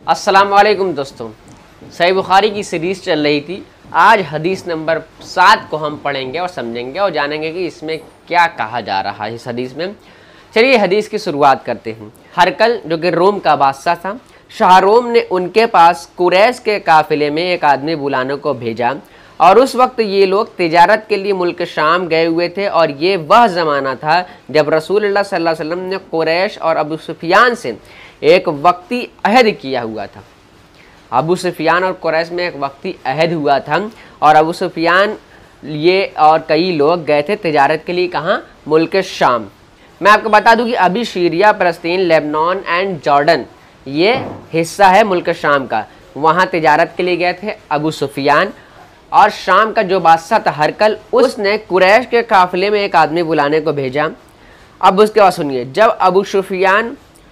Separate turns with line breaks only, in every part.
अस्सलाम वालेकुम दोस्तों, सही बुखारी की सीरीज़ चल रही थी। आज हदीस नंबर 7 को हम पढ़ेंगे और समझेंगे और जानेंगे कि इसमें क्या कहा जा रहा है इस हदीस में। चलिए हदीस की शुरुआत करते हैं। हरकल जो कि रोम का बादशाह था, शाहरोम ने उनके पास कुरैश के काफिले में एक आदमी बुलाने को भेजा और उस वक्त ये लोग तिजारत के लिए मुल्क शाम गए हुए थे और ये वह ज़माना था जब रसूलुल्लाह सल्लल्लाहु अलैहि वसल्लम ने कुरैश और अबू सुफियान से एक वक्ती अहद किया हुआ था। अबू सुफियान और कुरैश में एक वक्ती अहद हुआ था और अबू सुफियान ये और कई लोग गए थे तिजारत के लिए। कहाँ? मुल्क शाम। मैं आपको बता दूं कि अभी सीरिया, फलस्तीन, लेबनान एंड जॉर्डन ये हिस्सा है मुल्क शाम का। वहाँ तिजारत के लिए गए थे अबू सुफियान और शाम का जो बादशाह था हरकल, उसने कुरैश के काफिले में एक आदमी बुलाने को भेजा। अब उसके बाद सुनिए,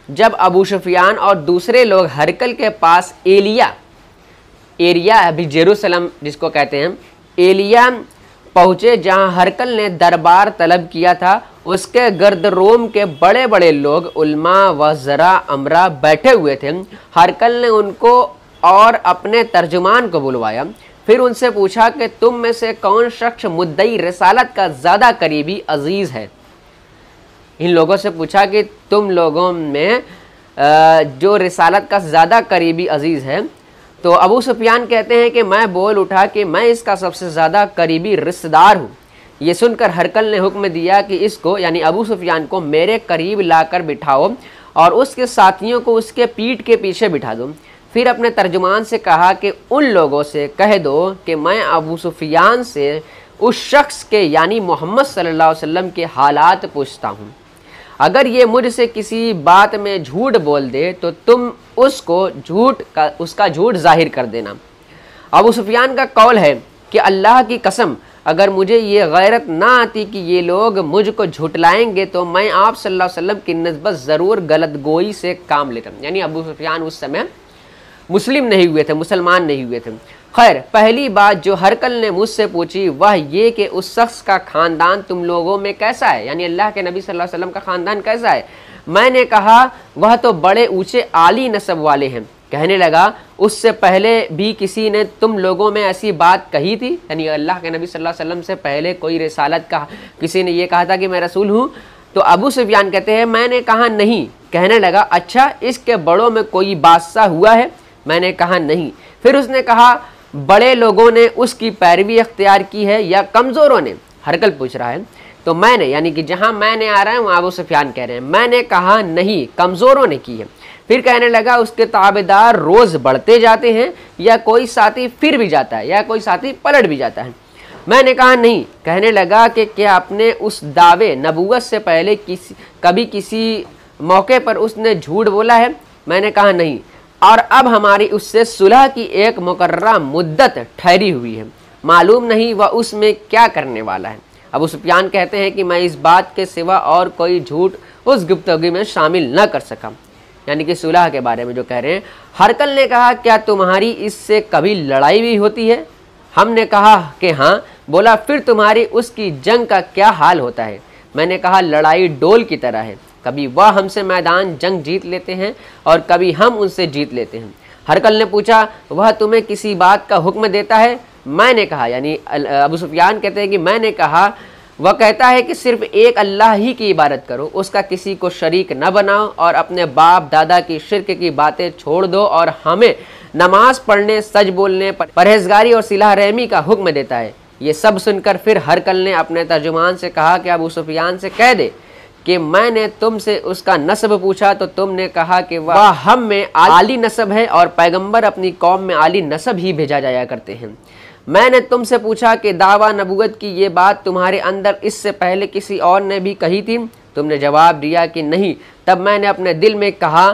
जब अबू सुफियान और दूसरे लोग हरकल के पास एरिया अभी जेरूसलम जिसको कहते हैं, एलिया पहुँचे जहाँ हरकल ने दरबार तलब किया था, उसके गर्द रोम के बड़े बड़े लोग उल्मा वज़रा अमरा बैठे हुए थे। हरकल ने उनको और अपने तर्जुमान को बुलवाया, फिर उनसे पूछा कि तुम में से कौन शख्स मुद्दई रिसालत का ज़्यादा करीबी अजीज़ है। इन लोगों से पूछा कि तुम लोगों में जो रिसालत का ज़्यादा करीबी अजीज़ है। तो अबू सुफियान कहते हैं कि मैं बोल उठा कि मैं इसका सबसे ज़्यादा करीबी रिश्तेदार हूँ। ये सुनकर हरकल ने हुक्म दिया कि इसको यानी अबू सुफियान को मेरे करीब लाकर बिठाओ और उसके साथियों को उसके पीठ के पीछे बिठा दो। फिर अपने तर्जुमान से कहा कि उन लोगों से कह दो कि मैं अबू सुफियान से उस शख्स के यानी मोहम्मद सल्लल्लाहु अलैहि वसल्लम के हालात पूछता हूँ। अगर ये मुझसे किसी बात में झूठ बोल दे तो तुम उसका झूठ जाहिर कर देना। अबू सुफियान का कौल है कि अल्लाह की कसम, अगर मुझे ये गैरत ना आती कि ये लोग मुझको झुटलाएंगे तो मैं आप सल्लल्लाहु अलैहि वसल्लम की निस्बत ज़रूर गलत गोई से काम लेता। यानी अबू सुफियान उस समय मुस्लिम नहीं हुए थे, मुसलमान नहीं हुए थे। खैर, पहली बात जो हरकल ने मुझसे पूछी वह ये कि उस शख्स का ख़ानदान तुम लोगों में कैसा है, यानी अल्लाह के नबी सल्लल्लाहु अलैहि वसल्लम का ख़ानदान कैसा है। मैंने कहा वह तो बड़े ऊँचे आली नस्ब वाले हैं। कहने लगा उससे पहले भी किसी ने तुम लोगों में ऐसी बात कही थी, यानी अल्लाह के नबी सल्लल्लाहु अलैहि वसल्लम से पहले कोई रिसालत का किसी ने ये कहा था कि मैं रसूल हूँ। तो अबू सुफियान कहते हैं मैंने कहा नहीं। कहने लगा अच्छा इसके बड़ों में कोई बादशाह हुआ है। मैंने कहा नहीं। फिर उसने कहा बड़े लोगों ने उसकी पैरवी अख्तियार की है या कमज़ोरों ने। हरकल पूछ रहा है। तो मैंने यानी कि जहाँ मैंने आ रहा है वहाँ अबू सुफियान कह रहे हैं, मैंने कहा नहीं, कमज़ोरों ने की है। फिर कहने लगा उसके ताबेदार रोज़ बढ़ते जाते हैं या कोई साथी फिर भी जाता है या कोई साथी पलट भी जाता है। मैंने कहा नहीं। कहने लगा कि क्या आपने उस दावे नबूवत से पहले कभी किसी मौके पर उसने झूठ बोला है। मैंने कहा नहीं। और अब हमारी उससे सुलह की एक मुकर्रर मुद्दत ठहरी हुई है, मालूम नहीं वह उसमें क्या करने वाला है। अबू सुफियान कहते हैं कि मैं इस बात के सिवा और कोई झूठ उस गुफ्तगू में शामिल न कर सका, यानी कि सुलह के बारे में जो कह रहे हैं। हरकल ने कहा क्या तुम्हारी इससे कभी लड़ाई भी होती है। हमने कहा कि हाँ। बोला फिर तुम्हारी उसकी जंग का क्या हाल होता है। मैंने कहा लड़ाई डोल की तरह है, कभी वह हमसे मैदान जंग जीत लेते हैं और कभी हम उनसे जीत लेते हैं। हरकल ने पूछा वह तुम्हें किसी बात का हुक्म देता है। मैंने कहा यानी अबू सुफियान कहते हैं कि मैंने कहा वह कहता है कि सिर्फ एक अल्लाह ही की इबादत करो, उसका किसी को शरीक न बनाओ और अपने बाप दादा की शिरक की बातें छोड़ दो और हमें नमाज पढ़ने, सच बोलने, परहेजगारी और सिलाह रहमी का हुक्म देता है। ये सब सुनकर फिर हरकल ने अपने तर्जुमान से कहा कि अबू सुफियान से कह दे कि मैंने तुमसे उसका नस्ब पूछा तो तुमने कहा कि वह हम में आली नस्ब है और पैगंबर अपनी कौम में आली नस्ब ही भेजा जाया करते हैं। मैंने तुमसे पूछा कि दावा नबूवत की ये बात तुम्हारे अंदर इससे पहले किसी और ने भी कही थी। तुमने जवाब दिया कि नहीं। तब मैंने अपने दिल में कहा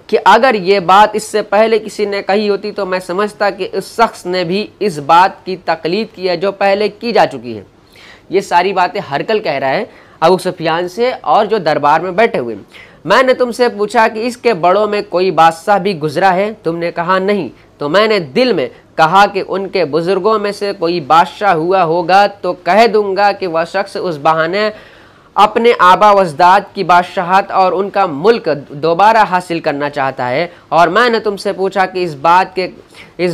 कि अगर ये बात इससे पहले किसी ने कही होती तो मैं समझता कि उस शख्स ने भी इस बात की तकलीद की है जो पहले की जा चुकी है। ये सारी बातें हरकल कह रहा है अबू सुफियान से और जो दरबार में बैठे हुए। मैंने तुमसे पूछा कि इसके बड़ों में कोई बादशाह भी गुजरा है। तुमने कहा नहीं। तो मैंने दिल में कहा कि उनके बुजुर्गों में से कोई बादशाह हुआ होगा तो कह दूंगा कि वह शख्स उस बहाने अपने आबा वजदाद की बादशाहत और उनका मुल्क दोबारा हासिल करना चाहता है। और मैंने तुमसे पूछा कि इस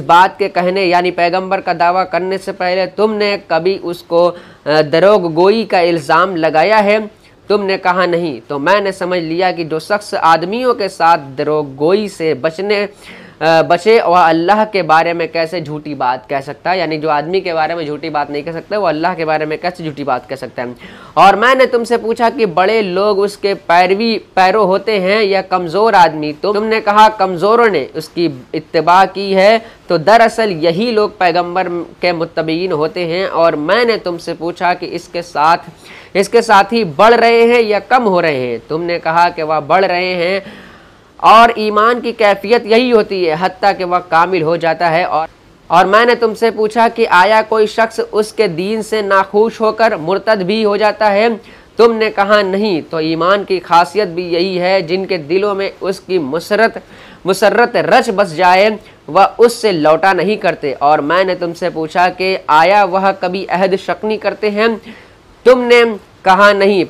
बात के कहने यानी पैगंबर का दावा करने से पहले तुमने कभी उसको दरोग गोई का इल्ज़ाम लगाया है? तुमने कहा नहीं। तो मैंने समझ लिया कि जो शख्स आदमियों के साथ दरोग गोई से बचे वह अल्लाह के बारे में कैसे झूठी बात कह सकता है, यानी जो आदमी के बारे में झूठी बात नहीं कह सकता वो अल्लाह के बारे में कैसे झूठी बात कह सकता है। और मैंने तुमसे पूछा कि बड़े लोग उसके पैरों होते हैं या कमज़ोर आदमी? तुमने कहा कमज़ोरों ने उसकी इत्तिबा की है। तो दरअसल यही लोग पैगंबर के मुत्तबईन होते हैं। और मैंने तुमसे पूछा कि इसके साथी बढ़ रहे हैं या कम हो रहे हैं? तुमने कहा कि वह बढ़ रहे हैं और ईमान की कैफियत यही होती है हत्ता कि वह कामिल हो जाता है। और मैंने तुमसे पूछा कि आया कोई शख्स उसके दीन से नाखुश होकर मुर्तद भी हो जाता है? तुमने कहा नहीं। तो ईमान की खासियत भी यही है, जिनके दिलों में उसकी मुसर्रत रच बस जाए वह उससे लौटा नहीं करते। और मैंने तुमसे पूछा कि आया वह कभी अहद शक्नी करते हैं? तुमने कहा नहीं।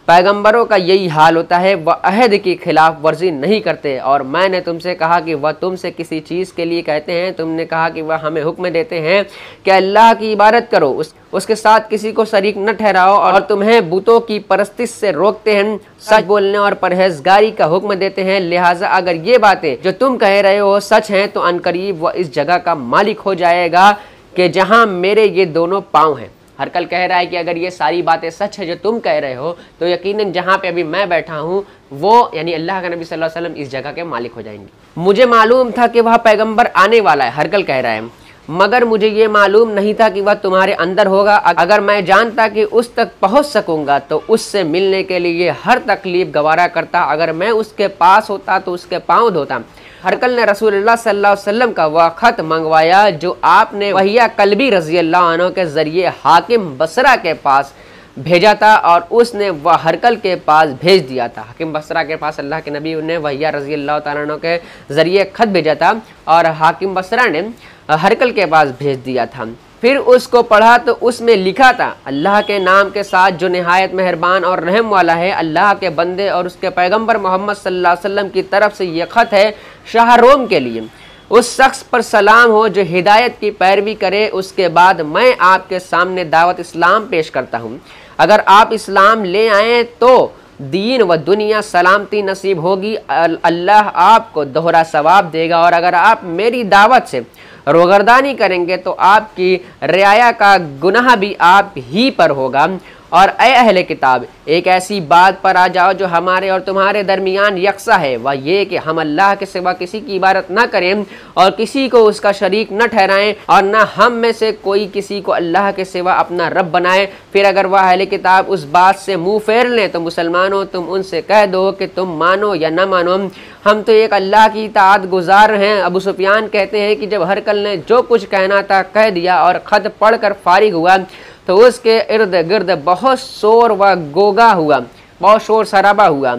पैगंबरों का यही हाल होता है, वह अहद की खिलाफ वर्जी नहीं करते। और मैंने तुमसे कहा कि वह तुमसे किसी चीज़ के लिए कहते हैं? तुमने कहा कि वह हमें हुक्म देते हैं कि अल्लाह की इबादत करो, उसके साथ किसी को शरीक न ठहराओ, और तुम्हें बुतों की परस्तिश से रोकते हैं, सच बोलने और परहेजगारी का हुक्म देते हैं। लिहाजा अगर ये बातें जो तुम कह रहे हो सच हैं तो अनकरीब वह इस जगह का मालिक हो जाएगा कि जहाँ मेरे ये दोनों पाँव हैं। हरकल कह रहा है कि अगर ये सारी बातें सच है जो तुम कह रहे हो तो यकीनन जहाँ पे अभी मैं बैठा हूँ वो यानी अल्लाह का नबी सल्लल्लाहु अलैहि वसल्लम इस जगह के मालिक हो जाएंगे। मुझे मालूम था कि वह पैगंबर आने वाला है, हरकल कह रहा है, मगर मुझे ये मालूम नहीं था कि वह तुम्हारे अंदर होगा। अगर मैं जानता कि उस तक पहुँच सकूँगा तो उससे मिलने के लिए हर तकलीफ गवारा करता। अगर मैं उसके पास होता तो उसके पाँव धोता। हरकल ने रसूलुल्लाह सल्लल्लाहु अलैहि वसल्लम का वह खत मंगवाया जो आपने वहिया कल्बी रज़ी अल्लाह अन्हु के ज़रिए हाकिम बसरा के पास भेजा था, और उसने वह हरकल के पास भेज दिया था। हाकिम बसरा के पास अल्लाह के नबी ने वहिया रज़ी अल्लाह तआला अन्हु के ज़रिए खत भेजा था और हाकिम बसरा ने हरकल के पास भेज दिया था। फिर उसको पढ़ा तो उसमें लिखा था, अल्लाह के नाम के साथ जो निहायत मेहरबान और रहम वाला है। अल्लाह के बंदे और उसके पैगंबर मोहम्मद सल्लल्लाहु अलैहि वसल्लम की तरफ से ये ख़त है शाह रोम के लिए। उस शख्स पर सलाम हो जो हिदायत की पैरवी करे। उसके बाद मैं आपके सामने दावत इस्लाम पेश करता हूँ। अगर आप इस्लाम ले आएँ तो दीन व दुनिया सलामती नसीब होगी, अल्लाह आपको दोहरा सवाब देगा। और अगर आप मेरी दावत से रोगरदानी करेंगे तो आपकी रियाया का गुनाह भी आप ही पर होगा। और ए अहले किताब, एक ऐसी बात पर आ जाओ जो हमारे और तुम्हारे दरमियान यकसा है, वह ये कि हम अल्लाह के सिवा किसी की इबादत न करें और किसी को उसका शरीक न ठहराएं, और न हम में से कोई किसी को अल्लाह के सिवा अपना रब बनाए। फिर अगर वह अहले किताब उस बात से मुँह फेर लें तो मुसलमानों तुम उनसे कह दो कि तुम मानो या न मानो, हम तो एक अल्लाह की इताअत गुजार हैं। अबू सुफियान कहते हैं कि जब हरकल ने जो कुछ कहना था कह दिया और ख़त पढ़कर फारिग हुआ तो उसके इर्द गिर्द बहुत शोर व गोगा हुआ, बहुत शोर शराबा हुआ,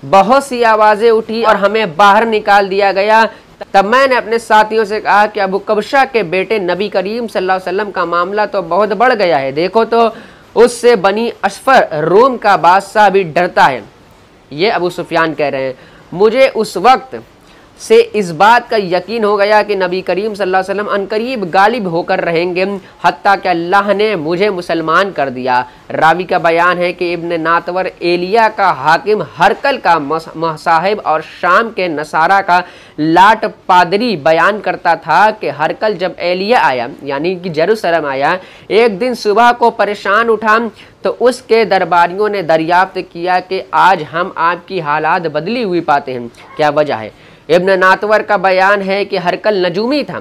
बहुत सी आवाज़ें उठी और हमें बाहर निकाल दिया गया। तब मैंने अपने साथियों से कहा कि अबू कबशा के बेटे नबी करीम सल्लल्लाहु अलैहि वसल्लम का मामला तो बहुत बढ़ गया है, देखो तो उससे बनी अशफर रोम का बादशाह भी डरता है। ये अबू सुफियान कह रहे हैं। मुझे उस वक्त से इस बात का यकीन हो गया कि नबी करीम सल्लल्लाहु अलैहि वसल्लम अनकरीब गालिब होकर रहेंगे, हत्ता कि अल्लाह ने मुझे मुसलमान कर दिया। रावी का बयान है कि इब्न नातवर एलिया का हाकिम हरकल का साहिब और शाम के नसारा का लाट पादरी बयान करता था कि हरकल जब एलिया आया यानी कि जेरूसलम आया, एक दिन सुबह को परेशान उठा तो उसके दरबारियों ने दरियाफ्त किया कि आज हम आपकी हालात बदली हुई पाते हैं, क्या वजह है। इब्न नातवर का बयान है कि हरकल नजूमी था,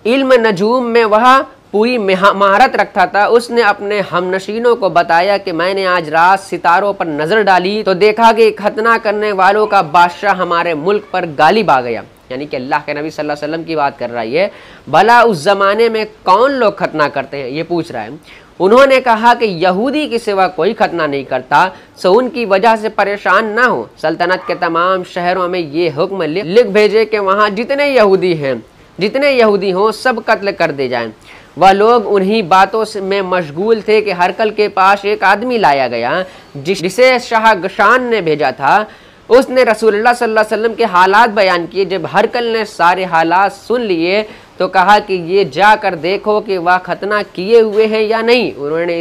इल्म नजूम में वह पूरी महारत रखता था। उसने अपने हमनशीनों को बताया कि मैंने आज रात सितारों पर नज़र डाली तो देखा कि खतना करने वालों का बादशाह हमारे मुल्क पर गालिब आ गया, यानी कि अल्लाह के नबी सल्लल्लाहु अलैहि वसल्लम की बात कर रहा है। भला उस ज़माने में कौन लोग खतना करते हैं, ये पूछ रहा है। उन्होंने कहा कि यहूदी के सिवा कोई खतना नहीं करता, सो उनकी वजह से परेशान ना हो। सल्तनत के तमाम शहरों में ये हुक्म लिख भेजे कि वहाँ जितने यहूदी हैं जितने यहूदी हों सब कत्ल कर दे जाएं। वह लोग उन्हीं बातों में मशगूल थे कि हरकल के पास एक आदमी लाया गया जिसे शाह गशान ने भेजा था। उसने रसूलुल्लाह सल्लल्लाहु अलैहि वसल्लम के हालात बयान किए। जब हरकल ने सारे हालात सुन लिए तो कहा कि ये जाकर देखो कि वह खतना किए हुए हैं या नहीं। उन्होंने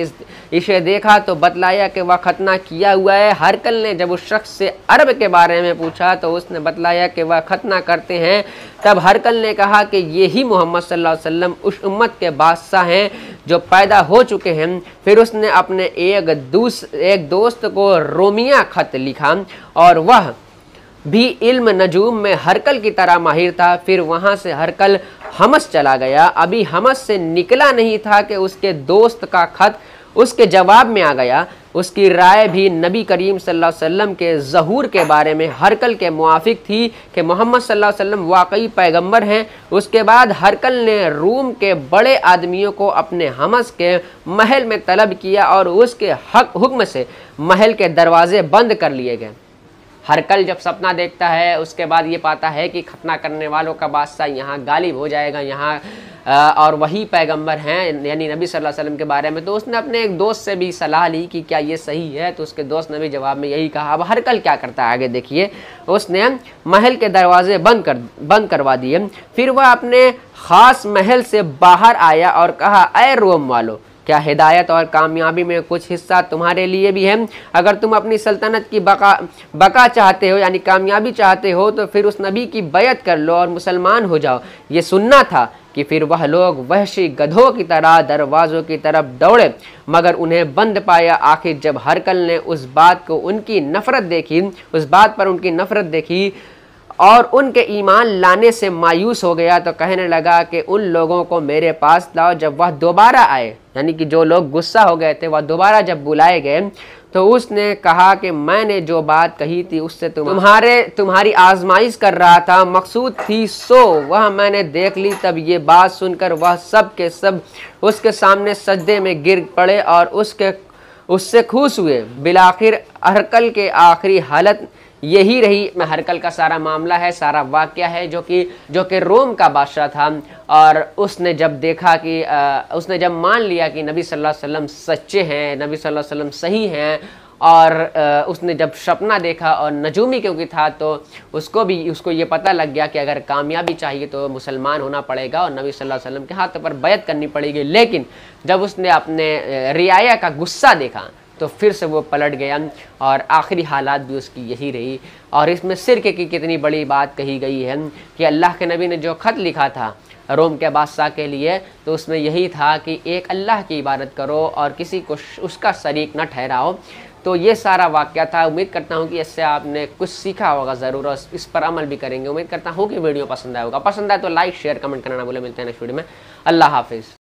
इसे देखा तो बतलाया कि वह खतना किया हुआ है। हरकल ने जब उस शख्स से अरब के बारे में पूछा तो उसने बतलाया कि वह खतना करते हैं। तब हरकल ने कहा कि ये ही मोहम्मद सल्लल्लाहु अलैहि वसल्लम उस उम्मत के बादशाह हैं जो पैदा हो चुके हैं। फिर उसने अपने एक दोस्त को रोमिया खत लिखा और वह भी इल्म नजूम में हरकल की तरह माहिर था। फिर वहाँ से हरकल हमस चला गया। अभी हमस से निकला नहीं था कि उसके दोस्त का खत उसके जवाब में आ गया। उसकी राय भी नबी करीम सल्लल्लाहु अलैहि वसल्लम के ज़हूर के बारे में हरकल के मुआफिक थी कि मोहम्मद सल्लल्लाहु अलैहि वसल्लम वाकई पैगंबर हैं। उसके बाद हरकल ने रूम के बड़े आदमियों को अपने हमस के महल में तलब किया और उसके हुक्म से महल के दरवाजे बंद कर लिए गए। हरकल जब सपना देखता है उसके बाद ये पाता है कि खतना करने वालों का बादशाह यहाँ गालिब हो जाएगा यहाँ और वही पैगंबर हैं यानी नबी सल्लल्लाहु अलैहि वसल्लम के बारे में। तो उसने अपने एक दोस्त से भी सलाह ली कि क्या ये सही है। तो उसके दोस्त ने भी जवाब में यही कहा। अब हरकल क्या करता है आगे देखिए। उसने महल के दरवाजे बंद करवा दिए। फिर वह अपने ख़ास महल से बाहर आया और कहा, ऐ रोम वालो, क्या हिदायत और कामयाबी में कुछ हिस्सा तुम्हारे लिए भी है? अगर तुम अपनी सल्तनत की बका चाहते हो यानी कामयाबी चाहते हो तो फिर उस नबी की बैत कर लो और मुसलमान हो जाओ। ये सुनना था कि फिर वह लोग वहशी गधों की तरह दरवाज़ों की तरफ दौड़े मगर उन्हें बंद पाया। आखिर जब हरकल ने उस बात पर उनकी नफ़रत देखी और उनके ईमान लाने से मायूस हो गया तो कहने लगा कि उन लोगों को मेरे पास लाओ। जब वह दोबारा आए यानी कि जो लोग गुस्सा हो गए थे वह दोबारा जब बुलाए गए तो उसने कहा कि मैंने जो बात कही थी उससे तुम्हारी आजमाइश कर रहा था, मकसूद थी सो वह मैंने देख ली। तब ये बात सुनकर वह सब के सब उसके सामने सजदे में गिर पड़े और उससे खुश हुए। बिलाखिर हरकल के आखिरी हालत यही रही। में हरकल का सारा मामला है, सारा वाक़या है जो कि रोम का बादशाह था। और उसने जब देखा कि उसने जब मान लिया कि नबी सल्लल्लाहु अलैहि वसल्लम सच्चे हैं, नबी सल्लल्लाहु अलैहि वसल्लम सही हैं और उसने जब सपना देखा और नजूमी क्योंकि था तो उसको ये पता लग गया कि अगर कामयाबी चाहिए तो मुसलमान होना पड़ेगा और नबी सल्लल्लाहु अलैहि वसल्लम के हाथ पर बैत करनी पड़ेगी। लेकिन जब उसने अपने रियाया का गुस्सा देखा तो फिर से वो पलट गया और आखिरी हालात भी उसकी यही रही। और इसमें शिर्क की कितनी बड़ी बात कही गई है कि अल्लाह के नबी ने जो ख़त लिखा था रोम के बादशाह के लिए तो उसमें यही था कि एक अल्लाह की इबादत करो और किसी को उसका शरीक न ठहराओ। तो ये सारा वाक़या था। उम्मीद करता हूँ कि इससे आपने कुछ सीखा होगा ज़रूर और इस पर अमल भी करेंगे। उम्मीद करता हूँ कि वीडियो पसंद आया होगा। पसंद आए तो लाइक शेयर कमेंट करना ना भूलें। मिलते हैं नेक्स्ट वीडियो में। अल्लाह हाफिज़।